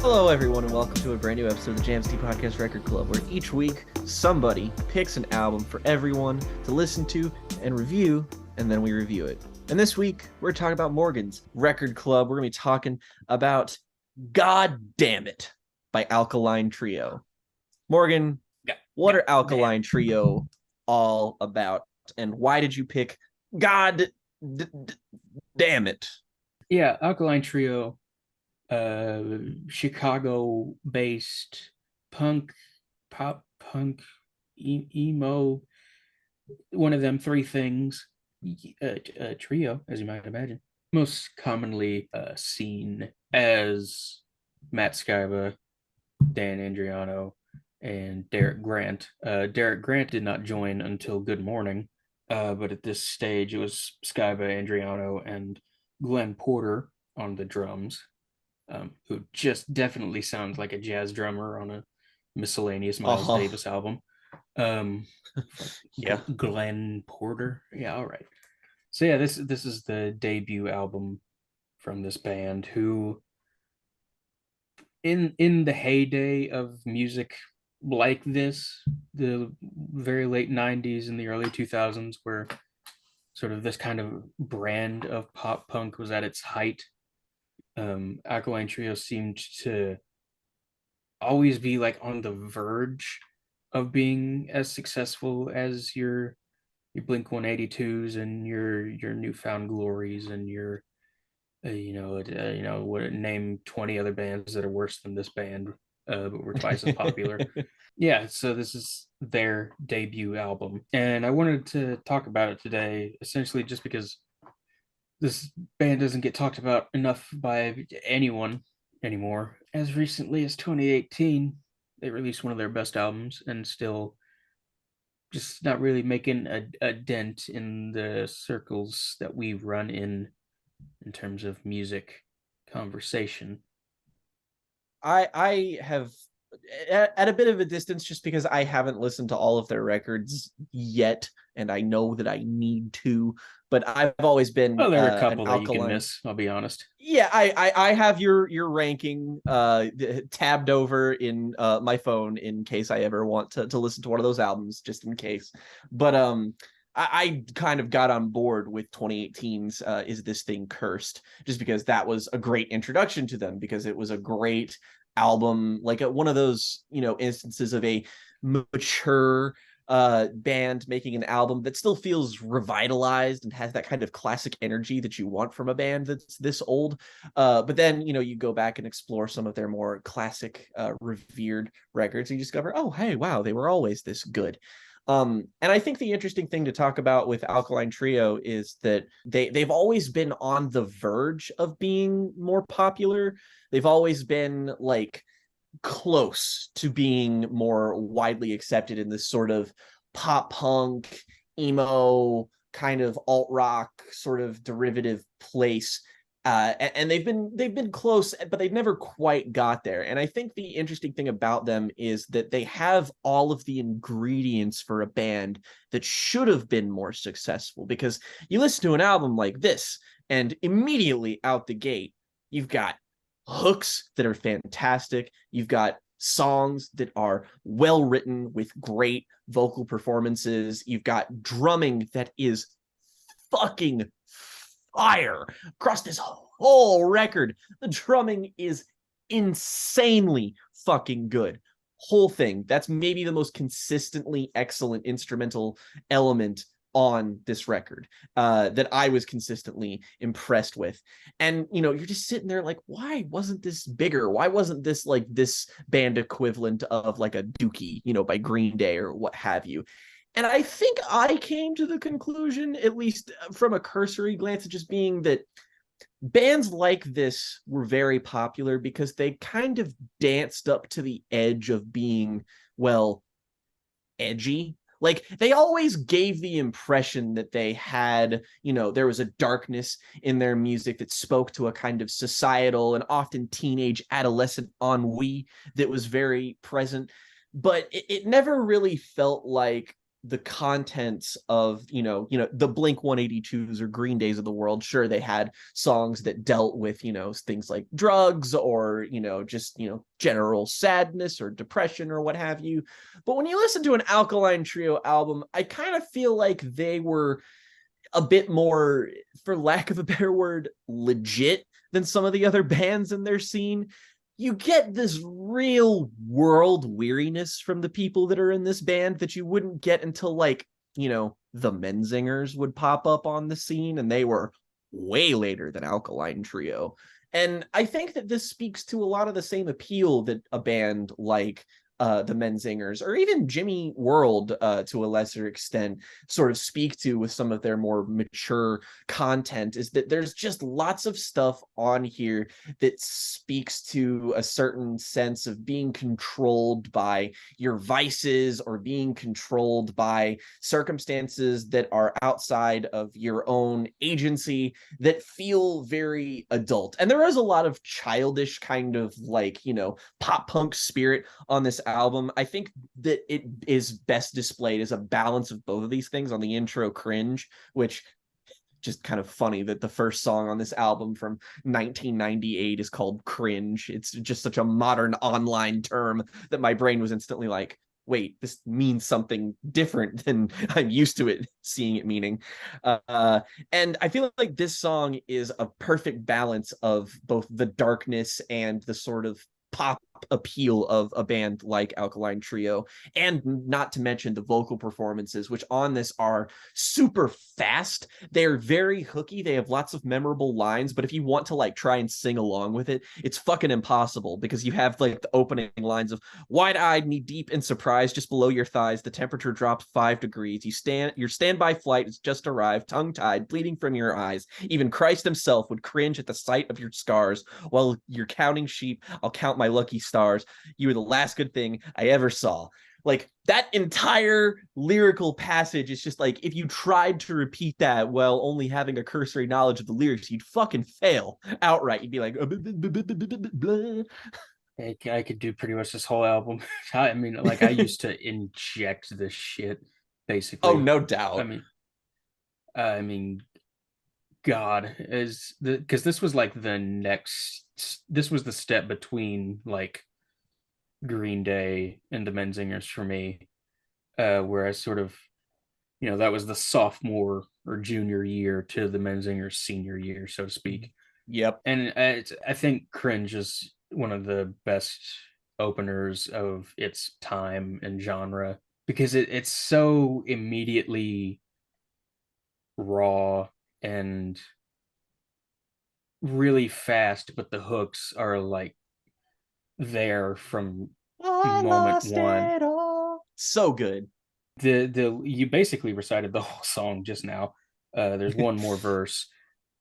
Hello, everyone, and welcome to a brand new episode of the Jamsty Podcast Record Club, where each week somebody picks an album for everyone to listen to and review, and then we review it. And this week, we're talking about Morgan's Record Club. We're going to be talking about Goddamnit by Alkaline Trio. Morgan, what are Alkaline Trio all about, and why did you pick Damn It? Yeah, Alkaline Trio, Chicago-based punk, pop punk, emo, one of them three things. Trio, as you might imagine, most commonly seen as Matt Skiba, Dan Andriano, and Derek Grant. Derek Grant did not join until Good Morning, but at this stage it was Skiba, Andriano, and Glenn Porter on the drums, who just definitely sounds like a jazz drummer on a miscellaneous Miles Davis album. Yeah, Glenn Porter. Yeah, all right. So yeah, this is the debut album from this band, who in the heyday of music like this, the very late 90s and the early 2000s, where sort of this kind of brand of pop punk was at its height, Alkaline Trio seemed to always be like on the verge of being as successful as your Blink 182s and your Newfound Glories and your what, name 20 other bands that are worse than this band, but were twice as popular. Yeah, so this is their debut album, and I wanted to talk about it today essentially just because this band doesn't get talked about enough by anyone anymore. As recently as 2018, they released one of their best albums and still just not really making a dent in the circles that we run in terms of music conversation. I have at a bit of a distance just because I haven't listened to all of their records yet, and I know that I need to. But I've always been Well, there are a couple an that you can Alkaline. miss, I'll be honest. Yeah, I have your ranking tabbed over in my phone in case I ever want to listen to one of those albums, just in case. But I kind of got on board with 2018's Is This Thing Cursed, just because that was a great introduction to them, because it was a great album, like one of those, instances of a mature band making an album that still feels revitalized and has that kind of classic energy that you want from a band that's this old. But then, you go back and explore some of their more classic, revered records, and you discover, oh, hey, wow, they were always this good. And I think the interesting thing to talk about with Alkaline Trio is that they've always been on the verge of being more popular. They've always been like close to being more widely accepted in this sort of pop punk, emo, kind of alt rock sort of derivative place. And they've been close, but they've never quite got there. And I think the interesting thing about them is that they have all of the ingredients for a band that should have been more successful. Because you listen to an album like this, and immediately out the gate, you've got hooks that are fantastic. You've got songs that are well written with great vocal performances. You've got drumming that is fucking fire across this whole record. The drumming is insanely fucking good. Whole thing. That's maybe the most consistently excellent instrumental element on this record that I was consistently impressed with. And you're just sitting there like, why wasn't this bigger? Why wasn't this like this band equivalent of like a Dookie, by Green Day or what have you? And I think I came to the conclusion, at least from a cursory glance, of just being that bands like this were very popular because they kind of danced up to the edge of being, well, edgy. Like, they always gave the impression that they had, there was a darkness in their music that spoke to a kind of societal and often teenage adolescent ennui that was very present. But it never really felt like the contents of, the Blink 182s or Green Days of the world. Sure, they had songs that dealt with, things like drugs or, just, general sadness or depression or what have you. But when you listen to an Alkaline Trio album, I kind of feel like they were a bit more, for lack of a better word, legit than some of the other bands in their scene. You get this real world weariness from the people that are in this band that you wouldn't get until, like, the Menzingers would pop up on the scene, and they were way later than Alkaline Trio. And I think that this speaks to a lot of the same appeal that a band like the Menzingers, or even Jimmy World to a lesser extent, sort of speak to with some of their more mature content, is that there's just lots of stuff on here that speaks to a certain sense of being controlled by your vices or being controlled by circumstances that are outside of your own agency that feel very adult. And there is a lot of childish kind of, like, pop punk spirit on this album. I think that it is best displayed as a balance of both of these things on the intro, Cringe, which, just kind of funny that the first song on this album from 1998 is called Cringe. It's just such a modern online term that my brain was instantly like, wait, this means something different than I'm used to it seeing it meaning. And I feel like this song is a perfect balance of both the darkness and the sort of pop appeal of a band like Alkaline Trio, and not to mention the vocal performances, which on this are super fast. They're very hooky. They have lots of memorable lines, but if you want to, like, try and sing along with it, it's fucking impossible, because you have, like, the opening lines of wide-eyed, knee deep in surprise, just below your thighs, the temperature drops 5 degrees. Your standby flight has just arrived, tongue-tied, bleeding from your eyes. Even Christ himself would cringe at the sight of your scars. While you're counting sheep, I'll count my lucky stars. You were the last good thing I ever saw. Like, that entire lyrical passage is just like, if you tried to repeat that while only having a cursory knowledge of the lyrics, you'd fucking fail outright. You'd be like, I could do pretty much this whole album. I mean, like, I used to inject this shit, oh, basically. no I doubt. mean, I mean, God, is the because this was like the next. This was the step between, like, Green Day and the Menzingers for me, where I sort of, that was the sophomore or junior year to the Menzingers' senior year, so to speak. Yep. And I think Cringe is one of the best openers of its time and genre, because it's so immediately raw and really fast, but the hooks are, like, there from I moment lost one. it all. So good. The You basically recited the whole song just now. There's one more verse,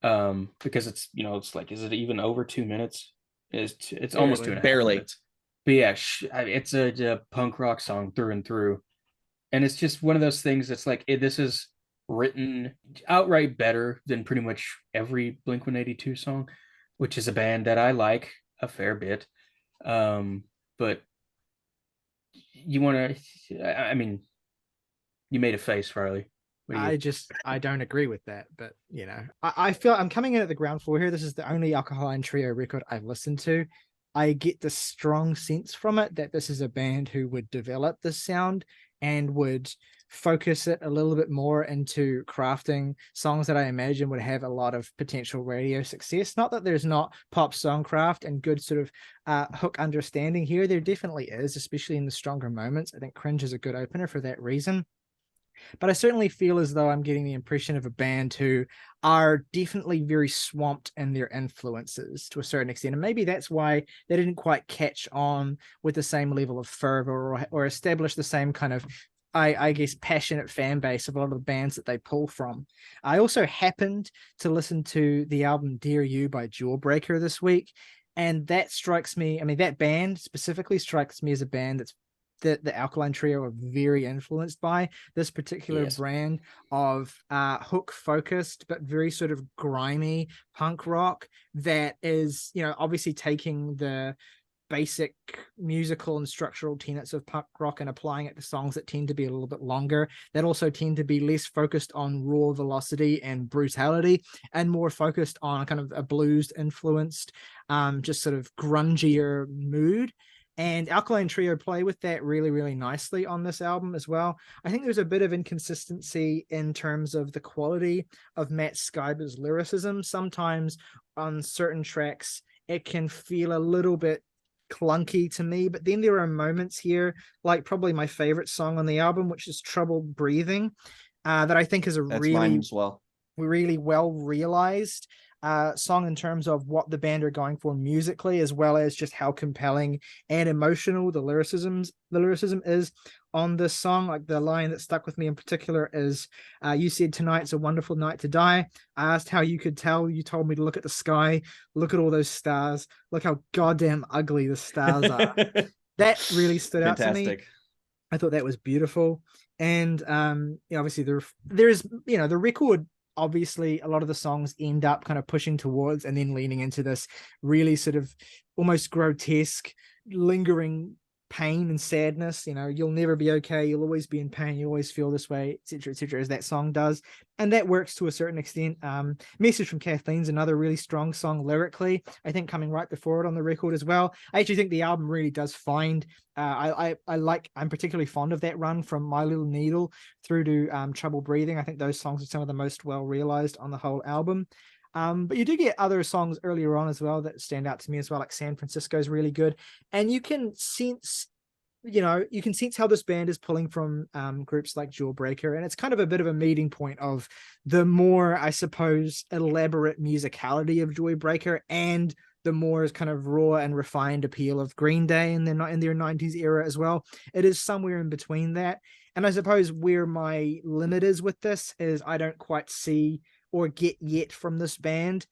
because it's like, is it even over 2 minutes? It's almost two and a half Barely. minutes. But yeah, it's a punk rock song through and through, and it's just one of those things that's like, this is written outright better than pretty much every Blink 182 song, which is a band that I like a fair bit. But you want to, I mean, you made a face, Riley. What do you? I don't agree with that, but I feel I'm coming in at the ground floor here. This is the only Alkaline Trio record I've listened to. I get the strong sense from it that this is a band who would develop this sound and would focus it a little bit more into crafting songs that I imagine would have a lot of potential radio success. Not that there's not pop songcraft and good sort of hook understanding here. There definitely is, especially in the stronger moments. I think Cringe is a good opener for that reason. But I certainly feel as though I'm getting the impression of a band who are definitely very swamped in their influences to a certain extent. And maybe that's why they didn't quite catch on with the same level of fervor or establish the same kind of, I guess, passionate fan base of a lot of the bands that they pull from. I also happened to listen to the album Dear You by Jawbreaker this week. And that strikes me, I mean, that band specifically strikes me as a band that's the Alkaline Trio are very influenced by this particular brand of hook focused but very sort of grimy punk rock that is, obviously taking the basic musical and structural tenets of punk rock and applying it to songs that tend to be a little bit longer, that also tend to be less focused on raw velocity and brutality and more focused on kind of a blues influenced, just sort of grungier mood. And Alkaline Trio play with that really, really nicely on this album as well. I think there's a bit of inconsistency in terms of the quality of Matt Skiba's lyricism. Sometimes on certain tracks, it can feel a little bit clunky to me, but then there are moments here, like probably my favorite song on the album, which is Trouble Breathing, that I think is a That's mine as well. really well realized song in terms of what the band are going for musically, as well as just how compelling and emotional the lyricism is on this song. Like the line that stuck with me in particular is, you said tonight's a wonderful night to die. I asked how you could tell. You told me to look at the sky, look at all those stars, look how goddamn ugly the stars are. That really stood out to me. I thought that was beautiful. And obviously there's the record, obviously a lot of the songs end up kind of pushing towards and then leaning into this really sort of almost grotesque, lingering pain and sadness. You'll never be okay, you'll always be in pain, you always feel this way, etc., as that song does, and that works to a certain extent. Message from Kathleen's another really strong song lyrically, I think, coming right before it on the record as well. I actually think the album really does find I'm particularly fond of that run from My Little Needle through to Trouble Breathing. I think those songs are some of the most well realized on the whole album. But you do get other songs earlier on as well that stand out to me as well, like San Francisco is really good. And you can sense how this band is pulling from groups like Jawbreaker, and it's kind of a bit of a meeting point of the more, I suppose, elaborate musicality of Jawbreaker and the more kind of raw and refined appeal of Green Day in their 90s era as well. It is somewhere in between that. And I suppose where my limit is with this is I don't quite see or get yet from this band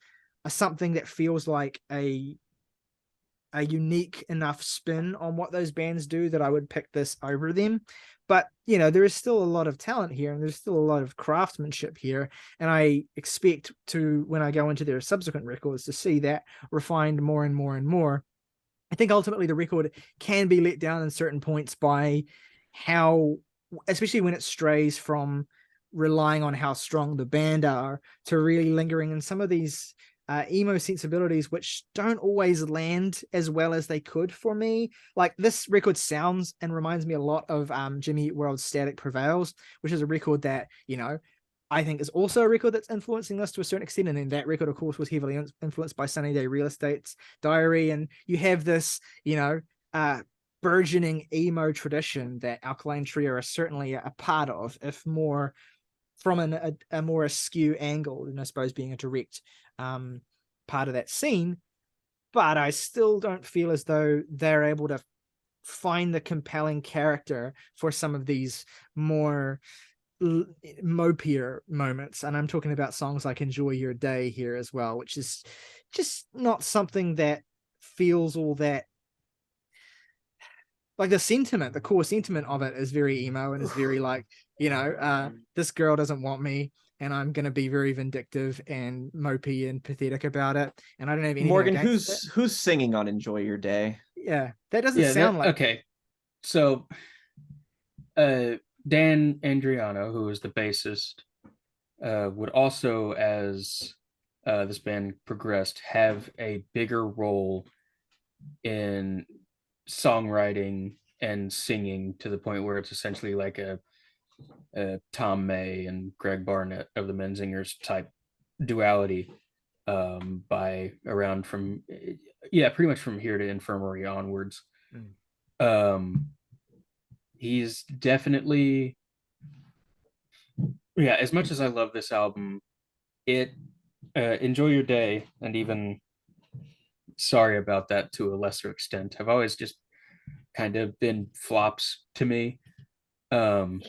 something that feels like a unique enough spin on what those bands do that I would pick this over them. But there is still a lot of talent here, and there's still a lot of craftsmanship here, and I expect to, when I go into their subsequent records, to see that refined more and more and more. I think ultimately the record can be let down in certain points by how, especially when it strays from relying on how strong the band are to really lingering in some of these emo sensibilities, which don't always land as well as they could for me. Like this record sounds and reminds me a lot of Jimmy Eat World's Static Prevails, which is a record that I think is also a record that's influencing us to a certain extent. And then that record, of course, was heavily influenced by Sunny Day Real Estate's Diary. And you have this burgeoning emo tradition that Alkaline Trio are certainly a part of, if more from a more askew angle, and I suppose being a direct part of that scene. But I still don't feel as though they're able to find the compelling character for some of these more mopier moments. And I'm talking about songs like Enjoy Your Day here as well, which is just not something that feels all that like the core sentiment of it is very emo and is very like, this girl doesn't want me and I'm going to be very vindictive and mopey and pathetic about it. And I don't have anything Morgan, against who's singing on Enjoy Your Day? Yeah, that doesn't sound like... Okay. So Dan Andriano, who is the bassist, would also, as this band progressed, have a bigger role in songwriting and singing, to the point where it's essentially like a Tom May and Greg Barnett of the Menzingers type duality, by around from pretty much from Here to Infirmary onwards. He's definitely, as much as I love this album, Enjoy Your Day, and even Sorry About That to a lesser extent, have always just kind of been flops to me.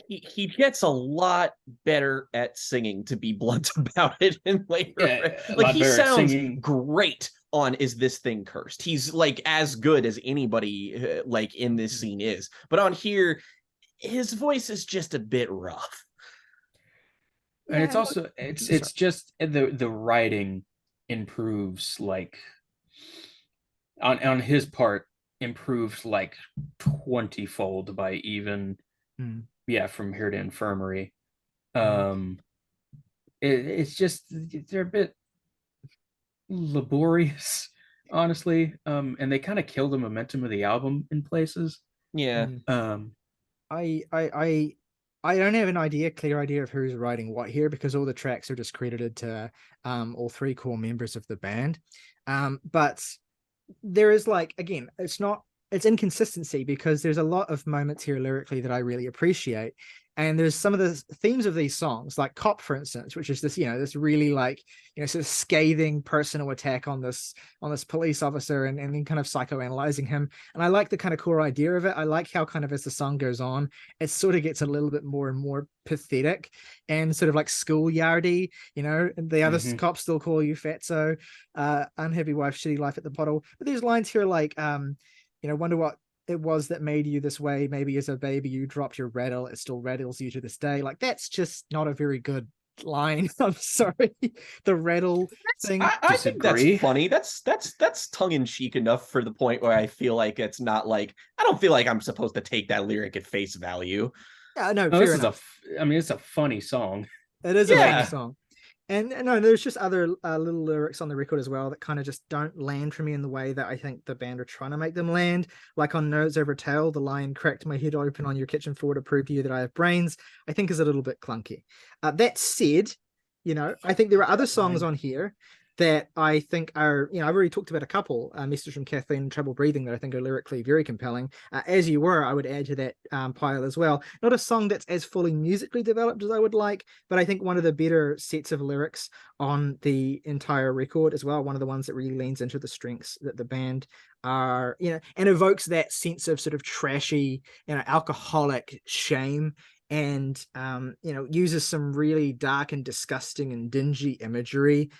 He gets a lot better at singing, to be blunt about it, in later. Like he sounds great on Is This Thing Cursed. He's like as good as anybody like in this scene is, but on here his voice is just a bit rough. And it's also it's just the writing improves, like on his part, improved like 20-fold by even From Here to Infirmary. It's just they're a bit laborious, honestly, and they kind of kill the momentum of the album in places. Yeah. I don't have an clear idea of who's writing what here, because all the tracks are just credited to all three core members of the band. But there is, like, again, it's inconsistency, because there's a lot of moments here lyrically that I really appreciate. And there's some of the themes of these songs, like Cop, for instance, which is this, this really, like, sort of scathing personal attack on this police officer, and then kind of psychoanalyzing him. And I like the kind of core idea of it. I like how kind of as the song goes on, it sort of gets a little bit more and more pathetic and sort of like schoolyardy. The other cops still call you fatso, unhappy wife, shitty life at the bottle. But there's lines here like, wonder what it was that made you this way. Maybe as a baby you dropped your rattle, it still rattles you to this day. Like, that's just not a very good line. I'm sorry. The rattle thing. I think that's funny. That's tongue-in-cheek enough for the point where I feel like it's not like, I don't feel like I'm supposed to take that lyric at face value. Yeah, no, fair enough. It's a funny song. It is a funny song. And no, there's just other little lyrics on the record as well that kind of just don't land for me in the way that I think the band are trying to make them land. Like on Nose Over Tail, the line "cracked my head open on your kitchen floor to prove to you that I have brains," I think is a little bit clunky. That said, I think there are other songs on here that I think are, I've already talked about a couple, Message from Kathleen and Trouble Breathing, that I think are lyrically very compelling. As You Were, I would add to that pile as well. Not a song that's as fully musically developed as I would like, but I think one of the better sets of lyrics on the entire record as well. One of the ones that really leans into the strengths that the band are, and evokes that sense of sort of trashy, alcoholic shame, and uses some really dark and disgusting and dingy imagery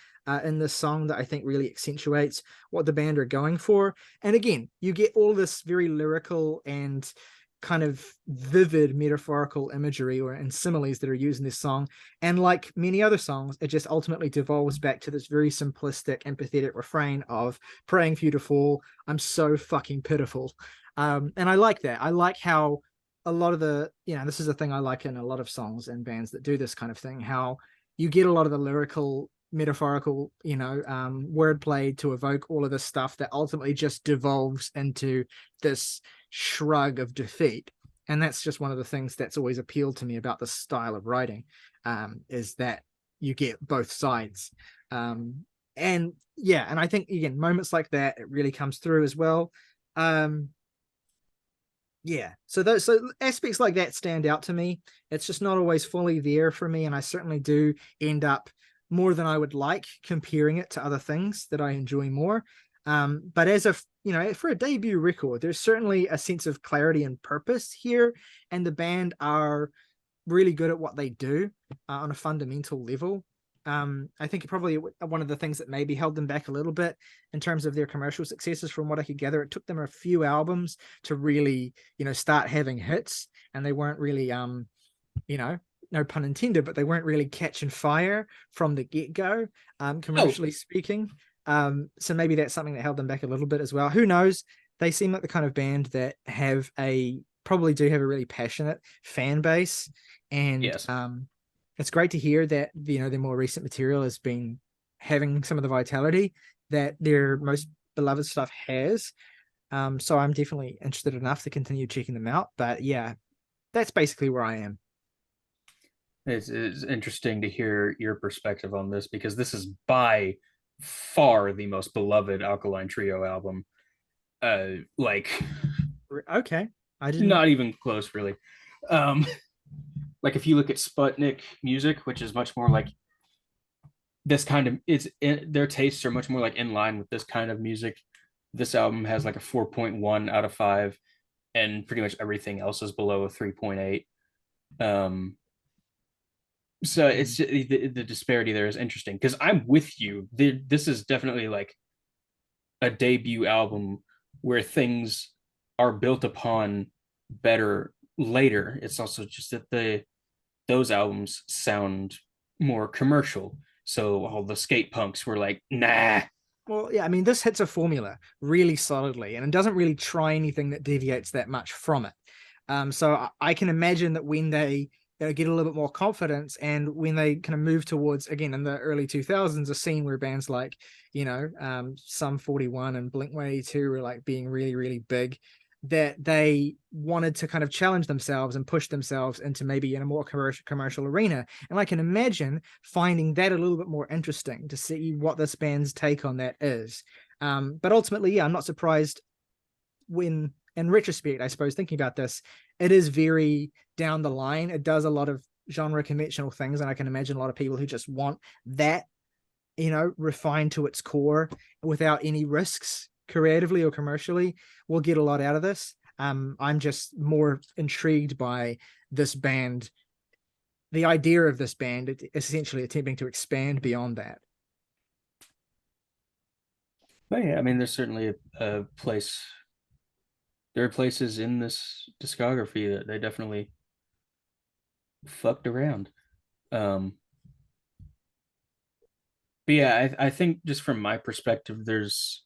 in this song that I think really accentuates what the band are going for. And again, you get all this very lyrical and kind of vivid metaphorical imagery and similes that are used in this song. And like many other songs, it just ultimately devolves back to this very simplistic and pathetic refrain of "praying for you to fall. I'm so fucking pitiful." And I like that. I like how a lot of this is a thing I like in a lot of songs and bands that do this kind of thing, how you get a lot of the lyrical, metaphorical, wordplay to evoke all of this stuff that ultimately just devolves into this shrug of defeat. And that's just one of the things that's always appealed to me about this style of writing, is that you get both sides. And I think, again, moments like that, it really comes through as well. So aspects like that stand out to me. It's just not always fully there for me, and I certainly do end up more than I would like comparing it to other things that I enjoy more. But as for a debut record, there's certainly a sense of clarity and purpose here, and the band are really good at what they do on a fundamental level. I think probably one of the things that maybe held them back a little bit in terms of their commercial successes, from what I could gather, it took them a few albums to really, start having hits, and they weren't really, no pun intended, but they weren't really catching fire from the get-go, commercially speaking. So maybe that's something that held them back a little bit as well. Who knows? They seem like the kind of band that probably do have a really passionate fan base. And yes. It's great to hear that, their more recent material has been having some of the vitality that their most beloved stuff has. So I'm definitely interested enough to continue checking them out. But yeah, that's basically where I am. It's interesting to hear your perspective on this, because this is by far the most beloved Alkaline Trio album. Okay, I didn't. Not even close, really. Like if you look at Sputnik music, which is much more like this kind of, their tastes are much more like in line with this kind of music. This album has like a 4.1 out of 5, and pretty much everything else is below a 3.8. So it's the disparity there is interesting, because I'm with you. This is definitely like a debut album where things are built upon better later. It's also just that those albums sound more commercial. So all the skate punks were like, nah, Well, yeah, I mean, this hits a formula really solidly, and it doesn't really try anything that deviates that much from it. So I can imagine that when they get a little bit more confidence, and when they kind of move towards, again, in the early 2000s, a scene where bands like, Sum 41 and Blink-182 were like being really, really big, that they wanted to kind of challenge themselves and push themselves into maybe in a more commercial arena. And I can imagine finding that a little bit more interesting to see what this band's take on that is. But ultimately, yeah, I'm not surprised when, in retrospect, I suppose, thinking about this, it is very down the line. It does a lot of genre conventional things, and I can imagine a lot of people who just want that, refined to its core without any risks creatively or commercially will get a lot out of this. I'm just more intrigued by this band, the idea of this band essentially attempting to expand beyond that. But yeah, I mean, there's certainly a place. There are places in this discography that they definitely fucked around. Um, but yeah, I think just from my perspective, there's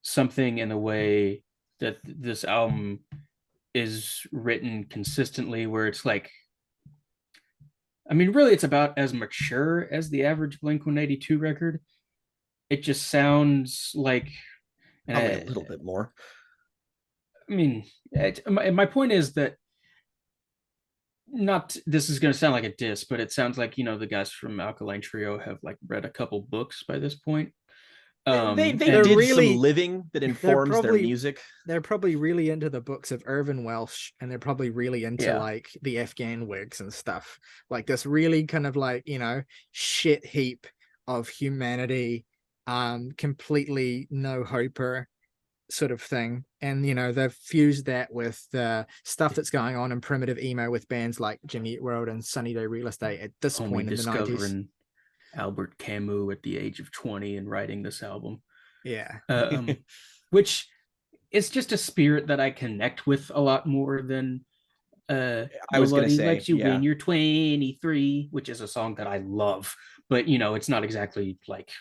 something in the way that this album is written consistently where it's like, I mean, really, it's about as mature as the average Blink 182 record. It just sounds like, Probably a little bit more. I mean, my point is that not this is going to sound like a diss, but it sounds like the guys from Alkaline Trio have like read a couple books by this point. They And did really- some living that informs their music. They're probably really into the books of Irvin Welsh, and they're probably really into Yeah. like the Afghan Whigs and stuff, like this really kind of like shit heap of humanity, completely no hoper sort of thing. And they've fused that with the stuff that's going on in primitive emo with bands like Jimmy Eat World and Sunny Day Real Estate at this only point in the 90s. discovering Albert Camus at the age of 20 and writing this album. Yeah. Which is just a spirit that I connect with a lot more than I was gonna Nobody say, Likes You yeah. When You're 23, which is a song that I love, but it's not exactly like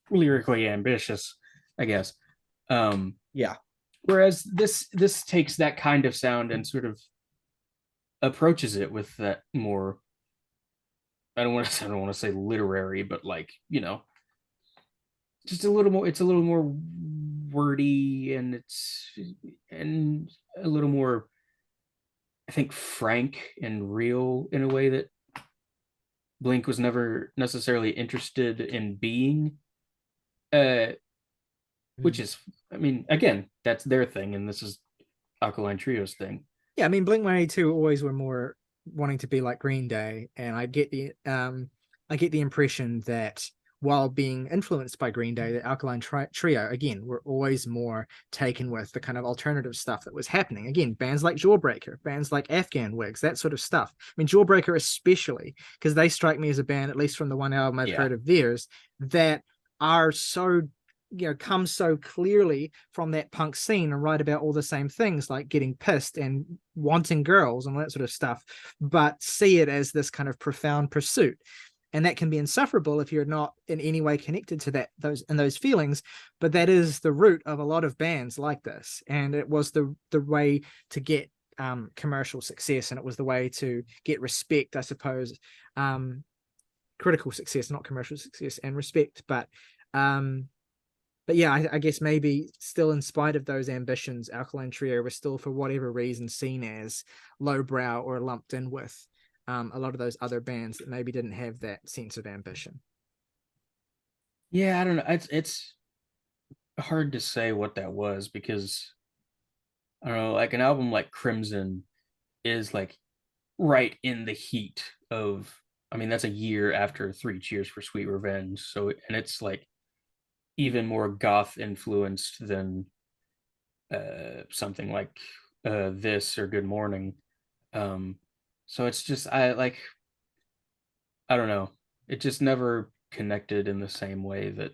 lyrically ambitious, I guess. Yeah. Whereas this takes that kind of sound and sort of approaches it with that more, I don't want to say literary, but like, just a little more, it's a little more wordy, and a little more, I think, frank and real in a way that Blink was never necessarily interested in being. Which is, I mean, again, that's their thing, and this is Alkaline Trio's thing. Yeah, I mean, Blink-182 always were more wanting to be like Green Day, and I get the impression that while being influenced by Green Day, the Alkaline Trio, again, were always more taken with the kind of alternative stuff that was happening. Again, bands like Jawbreaker, bands like Afghan Whigs, that sort of stuff. I mean, Jawbreaker especially, because they strike me as a band, at least from the one album I've heard of theirs, that are so, come so clearly from that punk scene and write about all the same things, like getting pissed and wanting girls and all that sort of stuff, but see it as this kind of profound pursuit. And that can be insufferable if you're not in any way connected to those feelings. But that is the root of a lot of bands like this. And it was the way to get commercial success, and it was the way to get respect, I suppose. Critical success, not commercial success, and respect. But yeah, I guess maybe still, in spite of those ambitions, Alkaline Trio was still, for whatever reason, seen as lowbrow or lumped in with a lot of those other bands that maybe didn't have that sense of ambition. Yeah, I don't know. It's hard to say what that was, because I don't know, like an album like Crimson is like right in the heat of, I mean, that's a year after Three Cheers for Sweet Revenge. So, and it's like even more goth influenced than something like this or Good Morning. So it's just, I don't know. It just never connected in the same way that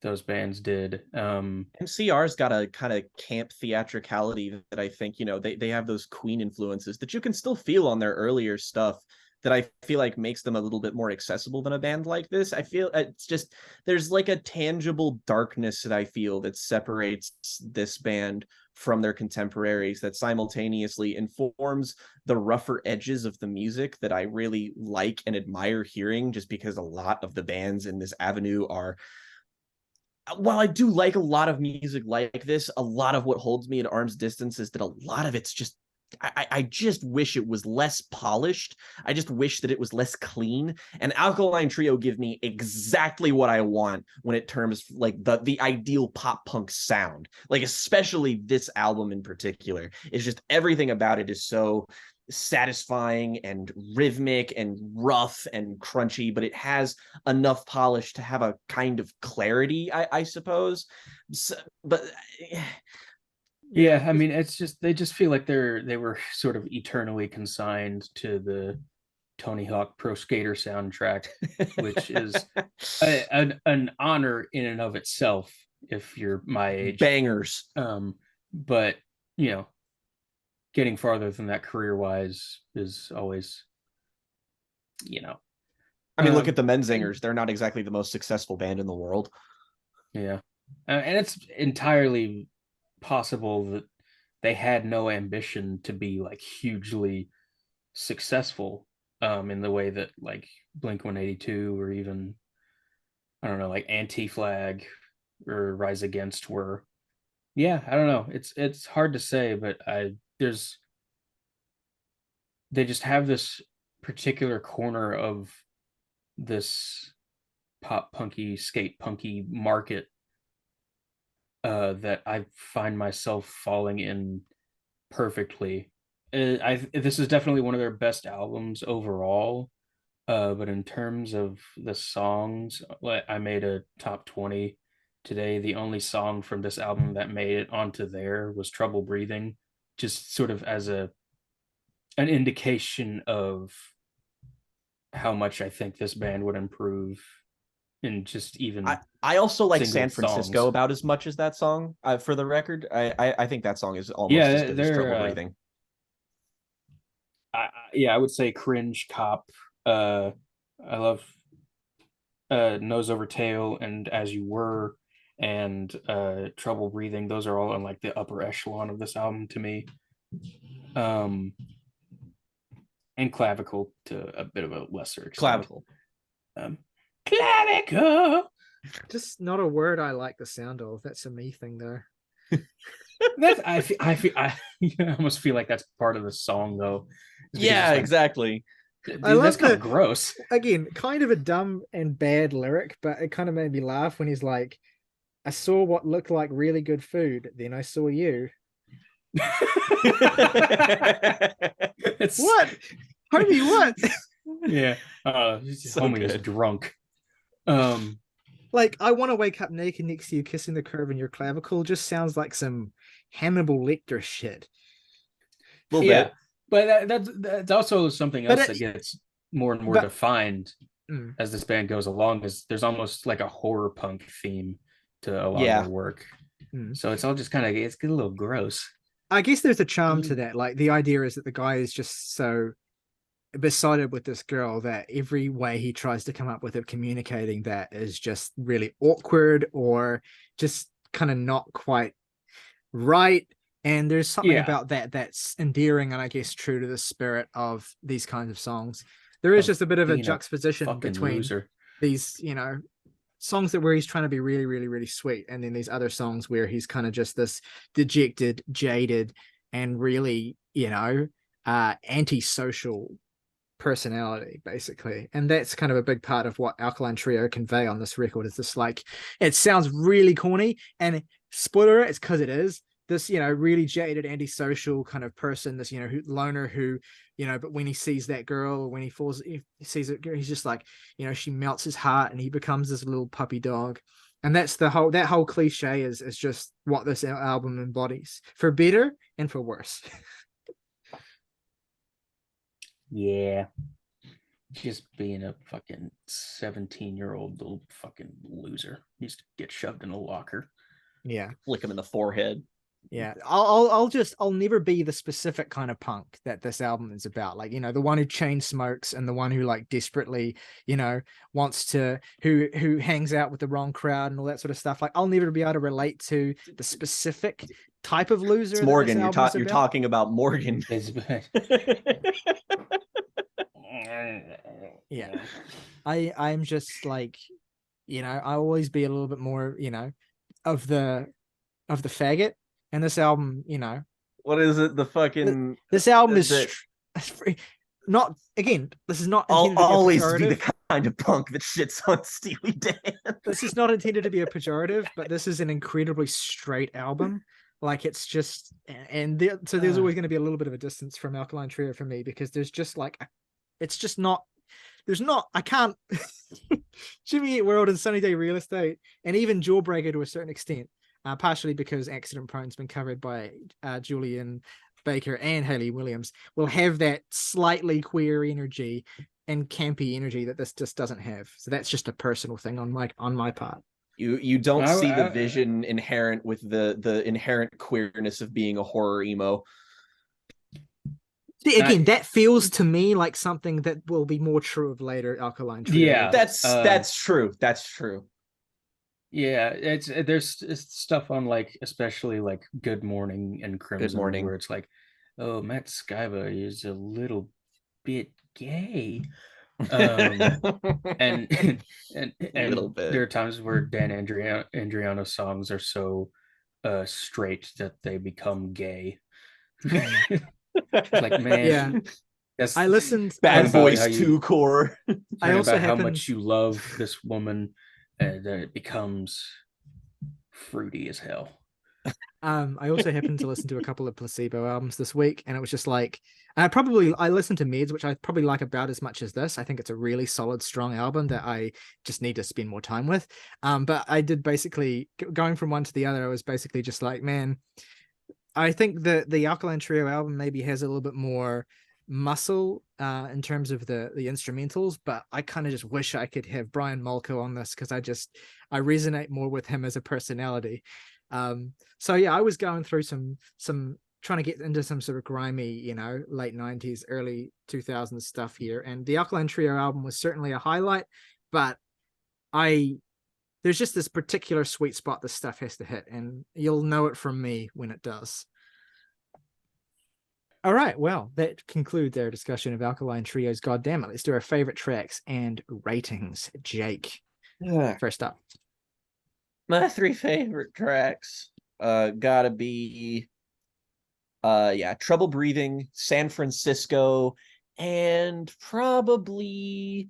those bands did. MCR's got a kind of camp theatricality that I think, they have those Queen influences that you can still feel on their earlier stuff that I feel like makes them a little bit more accessible than a band like this. I feel it's just there's like a tangible darkness that I feel that separates this band from their contemporaries that simultaneously informs the rougher edges of the music that I really like and admire hearing, just because a lot of the bands in this avenue are, while I do like a lot of music like this, a lot of what holds me at arm's distance is that a lot of it's just I just wish it was less polished. I just wish that it was less clean. And Alkaline Trio give me exactly what I want when it terms like the ideal pop punk sound. Like especially this album in particular. It's just everything about it is so satisfying and rhythmic and rough and crunchy, but it has enough polish to have a kind of clarity, I suppose. So, but Yeah, I mean, it's just they just feel like they were sort of eternally consigned to the Tony Hawk Pro Skater soundtrack, which is an honor in and of itself if you're my age. Bangers. But you know, getting farther than that career-wise is always, you know. I mean, look at the Menzingers. They're not exactly the most successful band in the world. Yeah, and it's entirely possible that they had no ambition to be like hugely successful in the way that like Blink 182 or even I don't know like Anti-Flag or Rise Against were. Yeah, I don't know. It's hard to say, but they just have this particular corner of this pop punky skate punky market that I find myself falling in perfectly. This is definitely one of their best albums overall. But in terms of the songs, I made a top 20 today. The only song from this album that made it onto there was Trouble Breathing, just sort of as an indication of how much I think this band would improve in just even I also like San single Francisco songs. about as much as that song. For the record, I think that song is almost as good as Trouble Breathing. I would say Cringe Cop. I love Nose Over Tail and As You Were and Trouble Breathing. Those are all in like the upper echelon of this album to me. And Clavicle to a bit of a lesser extent. Clavicle. Clavicle. Just not a word I like the sound of. That's a me thing though. I almost feel like that's part of the song though. Yeah, like, exactly. Dude, I love that's kind of gross. Again, kind of a dumb and bad lyric, but it kind of made me laugh when he's like, I saw what looked like really good food, then I saw you. It's what? Homie, what? Yeah. So homie good. Is drunk. Like, I want to wake up naked next to you, kissing the curve in your clavicle just sounds like some Hannibal Lecter shit. A little bit. But that's also something else that gets more and more defined as this band goes along. Is there's almost like a horror punk theme to a lot of their work. So it's all just kind of it's a little gross. I guess there's a charm to that. Like the idea is that the guy is just so besotted with this girl that every way he tries to come up with of communicating that is just really awkward or just kind of not quite right. And there's something about that that's endearing and I guess true to the spirit of these kinds of songs. There is just a bit of a juxtaposition between these, you know, songs that where he's trying to be really, really, really sweet, and then these other songs where he's kind of just this dejected, jaded, and really, you know, antisocial personality, basically. And that's kind of a big part of what Alkaline Trio convey on this record. Is this like, it sounds really corny, and spoiler, it's because it is. This, you know, really jaded, antisocial kind of person, this, you know, loner who, you know, but when he sees that girl, or when he sees it, he's just like, you know, she melts his heart and he becomes this little puppy dog. And that's that whole cliche is just what this album embodies, for better and for worse. Yeah. Just being a fucking 17-year-old little fucking loser. He used to get shoved in a locker. Yeah. Flick him in the forehead. Yeah, I'll never be the specific kind of punk that this album is about. Like, the one who chain smokes and the one who like desperately, wants to who hangs out with the wrong crowd and all that sort of stuff. Like, I'll never be able to relate to the specific type of loser. It's that Morgan. this album is You're about. talking about Morgan. Yeah, I'm just like, I always be a little bit more, of the faggot. And this album, What is it? The fucking this album is not, again, this is not I'll intended to be a always pejorative. be the kind of punk that shits on Steely Dan. This is not intended to be a pejorative, but this is an incredibly straight album. Like, it's just, so there's always going to be a little bit of a distance from Alkaline Trio for me, because there's just like, it's just not, I can't Jimmy Eat World and Sunny Day Real Estate and even Jawbreaker to a certain extent, partially because Accident Prone's been covered by Julian Baker and Hayley Williams, will have that slightly queer energy and campy energy that this just doesn't have. So that's just a personal thing on my part. You don't see the vision inherent with the inherent queerness of being a horror emo. See, again, that feels to me like something that will be more true of later Alkaline Trio. Yeah, that's true. That's true. Yeah, there's stuff on like, especially like Good Morning and Crimson, Good Morning, where it's like, oh, Matt Skiba is a little bit gay. and little bit. There are times where Dan Andriano's songs are so straight that they become gay. It's like, man, yeah. I listened. Bad Boys 2 core. I also about how much you love this woman, and then it becomes fruity as hell. I also happened to listen to a couple of Placebo albums this week, and it was just like, I listened to Meds, which I probably like about as much as this. I think it's a really solid, strong album that I just need to spend more time with. But I did basically, going from one to the other, I was basically just like, man, I think the Alkaline Trio album maybe has a little bit more muscle in terms of the instrumentals, but I kind of just wish I could have Brian Molko on this, because I resonate more with him as a personality. So yeah, I was going through some trying to get into some sort of grimy, late 90s, early 2000s stuff here, and the Alkaline Trio album was certainly a highlight, but there's just this particular sweet spot this stuff has to hit, and you'll know it from me when it does. All right, well, that concludes our discussion of Alkaline Trio's Goddamnit. Let's do our favorite tracks and ratings. Jake, first up. My 3 favorite tracks gotta be Trouble Breathing, San Francisco, and probably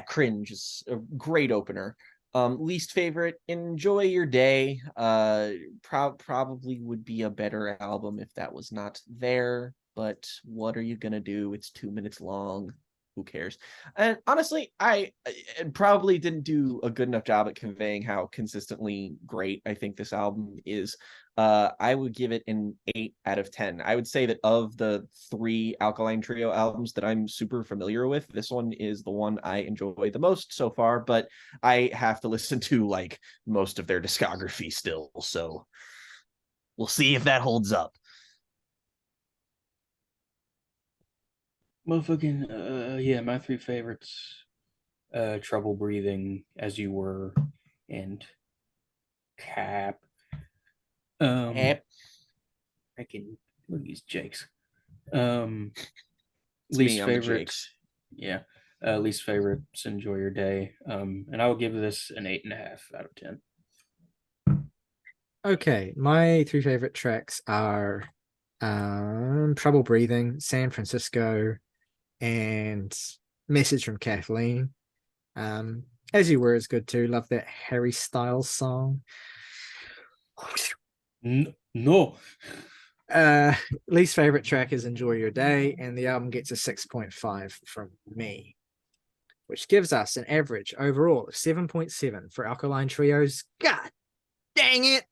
Cringe is a great opener. Least favorite, Enjoy Your Day. Probably would be a better album if that was not there, but what are you gonna do? It's 2 minutes long. Who cares? And honestly, I probably didn't do a good enough job at conveying how consistently great I think this album is. I would give it an 8 out of 10. I would say that of the 3 Alkaline Trio albums that I'm super familiar with, this one is the one I enjoy the most so far, but I have to listen to like most of their discography still, so we'll see if that holds up. Motherfucking my 3 favorites, Trouble Breathing, As You Were, and Cap. I can look at these Jakes. Least favorites. Yeah. Least favorites, Enjoy Your Day. And I will give this an 8.5 out of 10. Okay, my 3 favorite tracks are Trouble Breathing, San Francisco, and Message from Kathleen. As You Were is good too. Love that Harry Styles song. No. Least favorite track is Enjoy Your Day, and the album gets a 6.5 from me, which gives us an average overall of 7.7 for Alkaline Trio's. God dang it!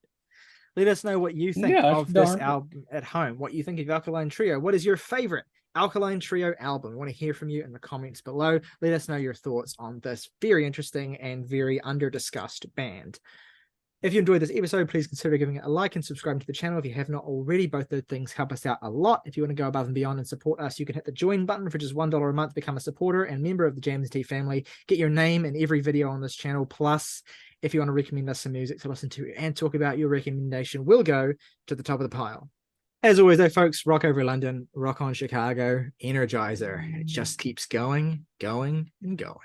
Let us know what you think of this album at home. What you think of Alkaline Trio. What is your favorite Alkaline Trio album? We want to hear from you in the comments below. Let us know your thoughts on this very interesting and very under-discussed band. If you enjoyed this episode, please consider giving it a like and subscribing to the channel if you have not already. Both those things help us out a lot. If you want to go above and beyond and support us, you can hit the join button for just $1 a month, become a supporter and member of the James T family. Get your name in every video on this channel. Plus, if you want to recommend us some music to listen to and talk about, your recommendation will go to the top of the pile. As always, though, folks, rock over London, rock on Chicago, Energizer. It just keeps going, going, and going.